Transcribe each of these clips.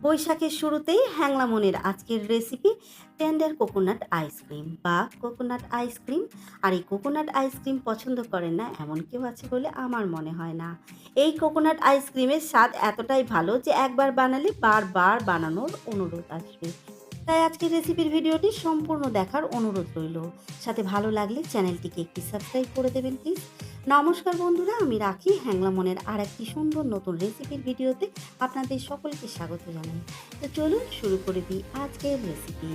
বৈশাখের শুরুতেই হ্যাংলা মনের আজকের রেসিপি টেন্ডার কোকোনাট আইসক্রিম বা কোকোনাট আইসক্রিম। আর এই কোকোনাট আইসক্রিম পছন্দ করেন না এমন কেউ আছে বলে আমার মনে হয় না। এই কোকোনাট আইসক্রিমের স্বাদ এতটাই ভালো যে একবার বানালে বারবার বানানোর অনুরোধ আসবে। তাই আজকের রেসিপির ভিডিওটি সম্পূর্ণ দেখার অনুরোধ রইল। সাথে ভালো লাগলে চ্যানেলটিকে একটি সাবস্ক্রাইব করে দেবেন প্লিজ। নমস্কার বন্ধুরা, আমি রাখি হ্যাংলা মনের আর একটি সুন্দর নতুন রেসিপির ভিডিওতে আপনাদের সকলকে স্বাগত জানাই। তো চলুন শুরু করে দিই আজকের রেসিপি।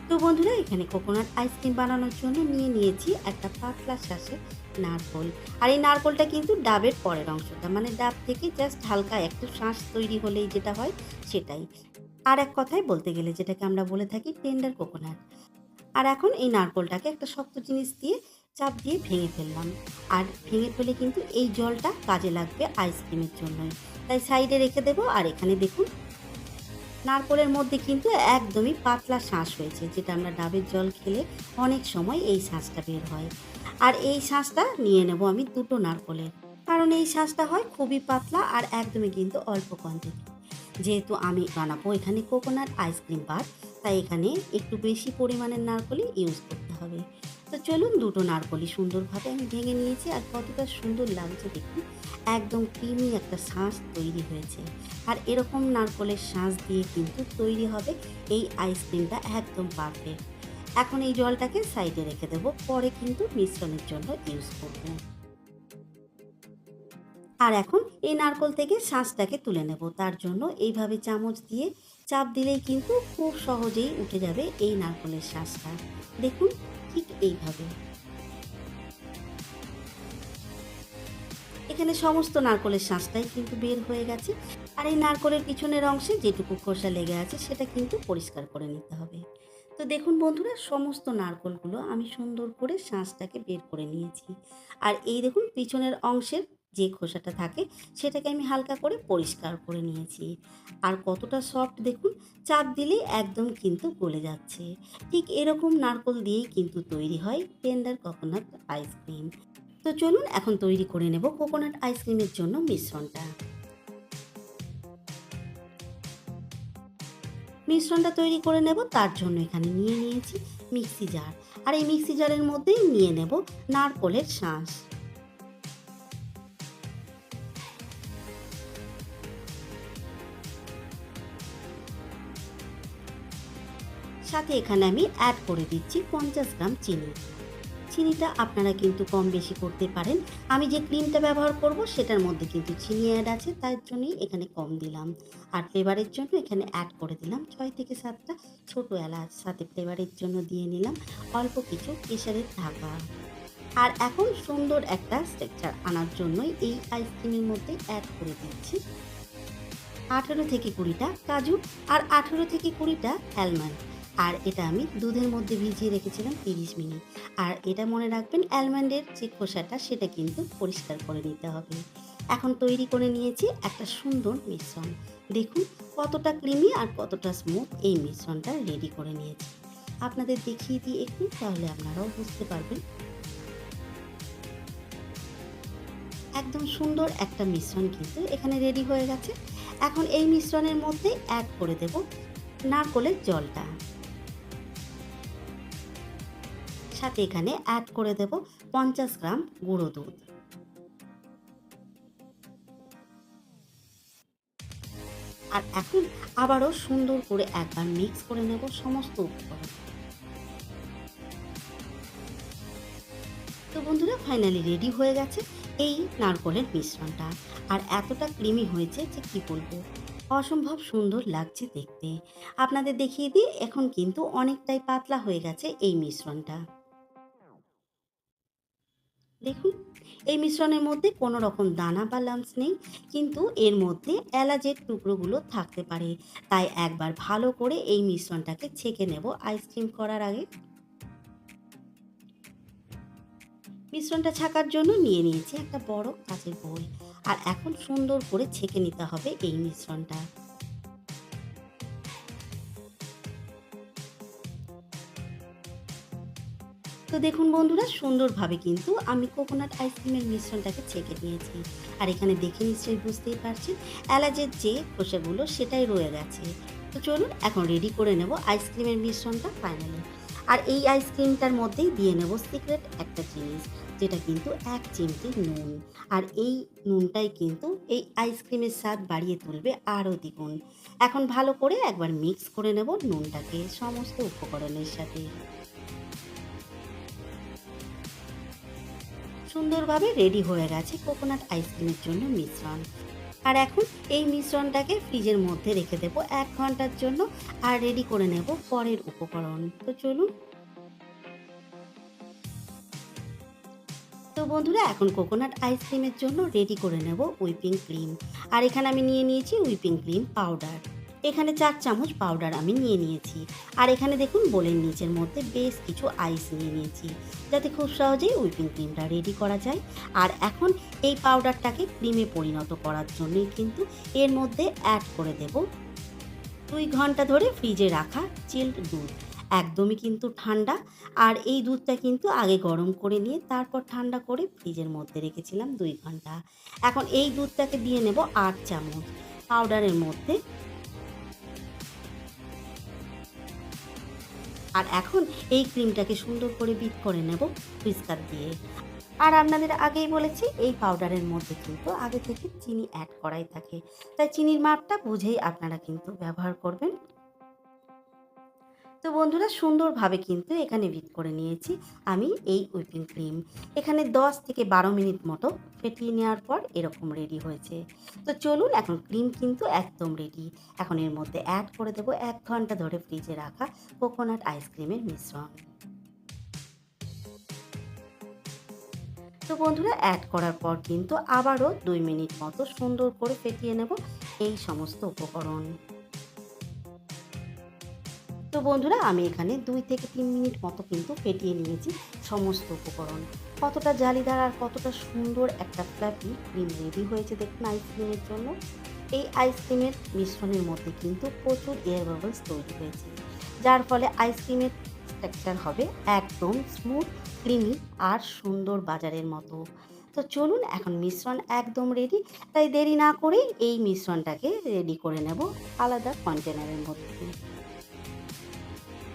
তো বন্ধুরা, এখানে কোকোনাট আইসক্রিম বানানোর জন্য নিয়েছি একটা পাতলা শ্বাসের নারকোল। আর এই নারকোলটা কিন্তু ডাবের পরের অংশটা, মানে ডাব থেকে জাস্ট হালকা একটু শাঁস তৈরি হলেই যেটা হয় সেটাই। আর এক কথায় বলতে গেলে যেটাকে আমরা বলে থাকি টেন্ডার কোকোনাট। আর এখন এই নারকোলটাকে একটা শক্ত জিনিস দিয়ে চাপ দিয়ে ভেঙে ফেললাম। আর ভেঙে ফেলে কিন্তু এই জলটা কাজে লাগবে আইসক্রিমের জন্যই, তাই সাইডে রেখে দেবো। আর এখানে দেখুন, নারকোলের মধ্যে কিন্তু একদমই পাতলা শাঁস হয়েছে, যেটা আমরা ডাবের জল খেলে অনেক সময় এই শাঁসটা বের হয়। আর এই শাঁসটা নিয়ে নেব আমি দুটো নারকোলের, কারণ এই শাঁসটা হয় খুবই পাতলা আর একদমই কিন্তু অল্প কোয়ান্টিটি। যেহেতু আমি বানাবো এখানে কোকোনাট আইসক্রিম বার, তাই এখানে একটু বেশি পরিমাণের নারকোলই ইউজ করতে হবে। তো চলুন, দুটো নারকোলই সুন্দরভাবে আমি ভেঙে নিয়েছি। আর কতটা সুন্দর লাগছে দেখুন, একদম ক্রিমি একটা শাঁস তৈরি হয়েছে। আর এরকম নারকোলের শাঁস দিয়ে কিন্তু তৈরি হবে এই আইসক্রিমটা একদম পারফেক্ট। এখন এই জলটাকে সাইডে রেখে দেবো, পরে কিন্তু মিশ্রণের জন্য ইউজ করব। আর এখন এই নারকোল থেকে শাঁসটাকে তুলে নেব। তার জন্য এইভাবে চামচ দিয়ে চাপ দিলেই কিন্তু খুব সহজেই উঠে যাবে এই নারকোলের শাঁসটা। দেখুন, ঠিক এইভাবে। এখানে সমস্ত নারকোলের শাঁসটাই কিন্তু বের হয়ে গেছে। আর এই নারকোলের পিছনের অংশে যেটুকু খোসা লেগে আছে সেটা কিন্তু পরিষ্কার করে নিতে হবে। তো দেখুন বন্ধুরা, সমস্ত নারকোলগুলো আমি সুন্দর করে শাঁসটাকে বের করে নিয়েছি। আর এই দেখুন, পিছনের অংশের যে খোসাটা থাকে সেটাকে আমি হালকা করে পরিষ্কার করে নিয়েছি। আর কতটা সফট দেখুন, চাপ দিলেই একদম কিন্তু গলে যাচ্ছে। ঠিক এরকম নারকোল দিয়েই কিন্তু তৈরি হয় টেন্ডার কোকোনাট আইসক্রিম। তো চলুন এখন তৈরি করে নেব কোকোনাট আইসক্রিমের জন্য মিশ্রণটা। মিশ্রণটা তৈরি করে নেব, তার জন্য এখানে নিয়েছি মিক্সি জার। আর এই মিক্সি জারের মধ্যেই নিয়ে নেব নারকোলের শাঁস। সাথে এখানে আমি অ্যাড করে দিচ্ছি 50 গ্রাম চিনি। চিনিটা আপনারা কিন্তু কম বেশি করতে পারেন। আমি যে ক্রিমটা ব্যবহার করব সেটার মধ্যে কিন্তু চিনি অ্যাড আছে, তার জন্যই এখানে কম দিলাম। আর ফ্লেভারের জন্য এখানে অ্যাড করে দিলাম 6 থেকে 7টা ছোটো এলাচ। সাথে ফ্লেভারের জন্য দিয়ে নিলাম অল্প কিছু কেশরের ঢাকা। আর এখন সুন্দর একটা স্ট্রাকচার আনার জন্যই এই আইসক্রিমের মধ্যে অ্যাড করে দিচ্ছি 18 থেকে 20টা কাজু আর 18 থেকে 20টা অ্যালমন্ড। আর এটা আমি দুধের মধ্যে ভিজিয়ে রেখেছিলাম 30 মিনিট। আর এটা মনে রাখবেন, অ্যালমন্ডের যে খোসাটা সেটা কিন্তু পরিষ্কার করে নিতে হবে। এখন তৈরি করে নিয়েছি একটা সুন্দর মিশ্রণ। দেখুন কতটা ক্রিমি আর কতটা স্মুথ এই মিশ্রণটা রেডি করে নিয়েছি। আপনাদের দেখিয়ে দিই একটু, তাহলে আপনারাও বুঝতে পারবেন। একদম সুন্দর একটা মিশ্রণ কিন্তু এখানে রেডি হয়ে গেছে। এখন এই মিশ্রণের মধ্যে অ্যাড করে দেব নারকোলের জলটা। সাথে এখানে অ্যাড করে দেব 50 গ্রাম গুঁড়ো দুধ। আর এখন আবারও সুন্দর করে একবার মিক্স করে নেব সমস্ত উপকরণ। তো বন্ধুরা, ফাইনালি রেডি হয়ে গেছে এই নারকোলের মিশ্রণটা। আর এতটা ক্রিমি হয়েছে যে কি বলবো, অসম্ভব সুন্দর লাগছে দেখতে। আপনাদের দেখিয়ে দিই, এখন কিন্তু অনেকটাই পাতলা হয়ে গেছে এই মিশ্রণটা। দেখুন, এই মিশ্রণের মধ্যে কোনো রকম দানা বা লাম্পস নেই, কিন্তু এর মধ্যে এলাচের টুকরোগুলো থাকতে পারে। তাই একবার ভালো করে এই মিশ্রণটাকে ছেঁকে নেব আইসক্রিম করার আগে। মিশ্রণটা ছাকার জন্য নিয়েছি একটা বড় কাঁচের বোল। আর এখন সুন্দর করে ছেঁকে নিতে হবে এই মিশ্রণটা। তো দেখুন বন্ধুরা, সুন্দরভাবে কিন্তু আমি কোকোনাট আইসক্রিমের মিশ্রণটাকে ছেঁকে নিয়েছি। আর এখানে দেখে নিশ্চয়ই বুঝতেই পারছেন, এলাচের যে খোসাগুলো সেটাই রয়ে গেছে। তো চলুন এখন রেডি করে নেব আইসক্রিমের মিশ্রণটা ফাইনালি। আর এই আইসক্রিমটার মধ্যেই দিয়ে নেব সিক্রেট একটা জিনিস, যেটা কিন্তু ১ চিমটি নুন। আর এই নুনটাই কিন্তু এই আইসক্রিমের স্বাদ বাড়িয়ে তুলবে আরও দ্বিগুণ। এখন ভালো করে একবার মিক্স করে নেব নুনটাকে সমস্ত উপকরণের সাথে। সুন্দরভাবে রেডি হয়ে গেছে কোকোনাট আইসক্রিমের জন্য মিশ্রণ। আর এখন এই মিশ্রণটাকে ফ্রিজের মধ্যে রেখে দেবো ১ ঘন্টার জন্য। আর রেডি করে নেব পরের উপকরণ। তো চলুন। তো বন্ধুরা, এখন কোকোনাট আইসক্রিমের জন্য রেডি করে নেব হুইপিং ক্রিম। আর এখানে আমি নিয়ে নিয়েছি হুইপিং ক্রিম পাউডার। এখানে ৪ চামচ পাউডার আমি নিয়ে নিয়েছি। আর এখানে দেখুন বোলের নিচের মধ্যে বেশ কিছু আইস নিয়ে নিয়েছি, যাতে খুব সহজেই হুইপিং ক্রিমটা রেডি করা যায়। আর এখন এই পাউডারটাকে ক্রিমে পরিণত করার জন্যই কিন্তু এর মধ্যে অ্যাড করে দেব ২ ঘন্টা ধরে ফ্রিজে রাখা চিল্ড দুধ। একদমই কিন্তু ঠান্ডা। আর এই দুধটা কিন্তু আগে গরম করে নিয়ে তারপর ঠান্ডা করে ফ্রিজের মধ্যে রেখেছিলাম ২ ঘন্টা। এখন এই দুধটাকে দিয়ে নেব ৮ চামচ পাউডারের মধ্যে। আর এখন এই ক্রিমটাকে সুন্দর করে বিট করে নেব হুইস্কার দিয়ে। আর আপনাদের আগেই বলেছি, এই পাউডারের মধ্যে কিন্তু আগে থেকে চিনি অ্যাড করাই থাকে, তাই চিনির মাপটা বুঝেই আপনারা কিন্তু ব্যবহার করবেন। তো বন্ধুরা, সুন্দরভাবে কিন্তু এখানে বিট করে নিয়েছি আমি এই হুইপিং ক্রিম। এখানে ১০ থেকে ১২ মিনিট মতো ফেটিয়ে নেওয়ার পর এরকম রেডি হয়েছে। তো চলুন, এখন ক্রিম কিন্তু একদম রেডি। এখন এর মধ্যে অ্যাড করে দেবো ১ ঘন্টা ধরে ফ্রিজে রাখা কোকোনাট আইসক্রিমের মিশ্রণ। তো বন্ধুরা, অ্যাড করার পর কিন্তু আবারও ২ মিনিট মতো সুন্দর করে ফেটিয়ে নেব এই সমস্ত উপকরণ। তো বন্ধুরা, আমি এখানে ২ থেকে ৩ মিনিট মতো কিন্তু ফেটিয়ে নিয়েছি সমস্ত উপকরণ। কতটা জালিদার আর কতটা সুন্দর একটা ফ্লাফি ক্রিম রেডি হয়েছে দেখুন আইসক্রিমের জন্য। এই আইসক্রিমের মিশ্রণের মধ্যে কিন্তু প্রচুর এয়ার বাবলস তৈরি হয়েছে, যার ফলে আইসক্রিমের টেক্সচার হবে একদম স্মুথ, ক্রিমি আর সুন্দর বাজারের মতো। তো চলুন, এখন মিশ্রণ একদম রেডি। তাই দেরি না করেই এই মিশ্রণটাকে রেডি করে নেব আলাদা কন্টেনারের মধ্যে।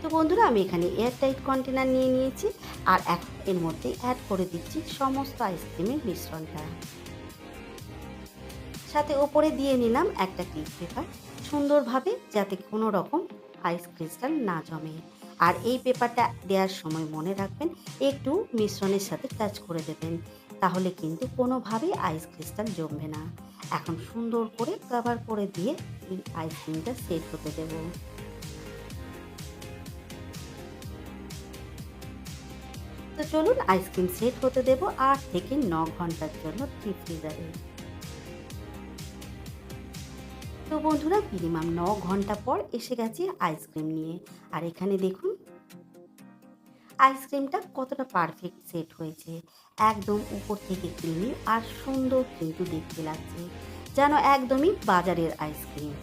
তো বন্ধুরা, আমি এখানে এয়ারটাইট কন্টেনার নিয়ে নিয়েছি। আর এখন এর মধ্যে অ্যাড করে দিচ্ছি সমস্ত আইসক্রিমের মিশ্রণটা। সাথে ওপরে দিয়ে নিলাম একটা ক্লিপ পেপার, সুন্দরভাবে যাতে কোনো রকম আইস ক্রিস্টাল না জমে। আর এই পেপারটা দেওয়ার সময় মনে রাখবেন, একটু মিশ্রণের সাথে টাচ করে দেবেন, তাহলে কিন্তু কোনোভাবেই আইস ক্রিস্টাল জমবে না। এখন সুন্দর করে কভার করে দিয়ে এই আইসক্রিমটা সেট হতে দেবো। তো চলুন, আইসক্রিম সেট হতে দেব ৮ থেকে ৯ ঘন্টার জন্য ডিপ ফ্রিজারে। তো বন্ধুরা, মিনিমাম ৯ ঘন্টা পর এসে গেছি আইসক্রিম নিয়ে। আর এখানে দেখুন আইসক্রিমটা কতটা পারফেক্ট সেট হয়েছে। একদম উপর থেকে ক্রিমি আর সুন্দর কিন্তু দেখতে লাগছে, যেন একদমই বাজারের আইসক্রিম।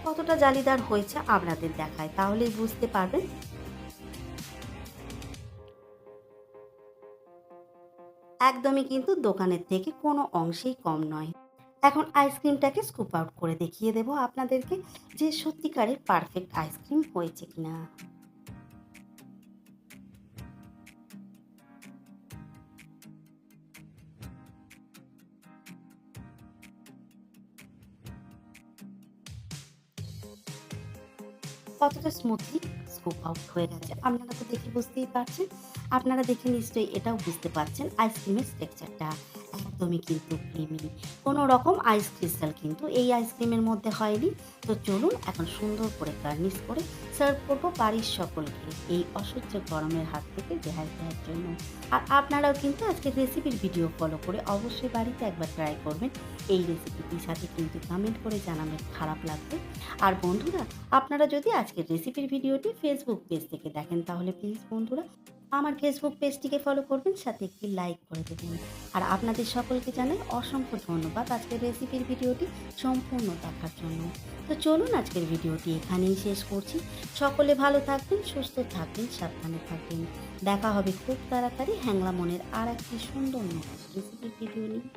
কতটা জালিদার হয়েছে আপনাদের দেখায়, তাহলেই বুঝতে পারবেন। একদমই কিন্তু দোকানের থেকে কোনো অংশেই কম নয়। এখন আইসক্রিমটাকে স্কুপ আউট করে দেখিয়ে দেব আপনাদেরকে যে সত্যিকারের পারফেক্ট আইসক্রিম হয়েছে কিনা। কতটা স্মুথলি স্কুপ আউট হয়ে গেছে আপনারা তো দেখে বুঝতেই পারছেন। আপনারা দেখে নিশ্চয়ই এটাও বুঝতে পারছেন আইসক্রিমের টেক্সচারটা একদমই কিন্তু ক্রিমি। কোনো রকম আইস ক্রিস্টাল কিন্তু এই আইসক্রিমের মধ্যে হয়নি। তো চলুন, এখন সুন্দর করে গার্নিশ করে সার্ভ করবো বাড়ির সকলকে এই অসহ্য গরমের হাত থেকে রেহাই দেওয়ার জন্য। আর আপনারাও কিন্তু আজকের রেসিপির ভিডিও ফলো করে অবশ্যই বাড়িতে একবার ট্রাই করবেন। এই রেসিপিটির সাথে কিন্তু কমেন্ট করে জানাবেন খারাপ লাগবে। আর বন্ধুরা, আপনারা যদি আজকের রেসিপির ভিডিওটি ফেসবুক পেজ থেকে দেখেন, তাহলে প্লিজ বন্ধুরা আমার ফেসবুক পেজটিকে ফলো করবেন, সাথে একটি লাইক করে দেবেন। আর আপনাদের সকলকে জানাই অসংখ্য ধন্যবাদ আজকের রেসিপির ভিডিওটি সম্পূর্ণ দেখার জন্য। তো চলুন আজকের ভিডিওটি এখানেই শেষ করছি। সকলে ভালো থাকবেন, সুস্থ থাকবেন, সাবধানে থাকবেন। দেখা হবে খুব তাড়াতাড়ি হ্যাংলা মনের আর একটি সুন্দর নতুন রেসিপির ভিডিও নিয়ে।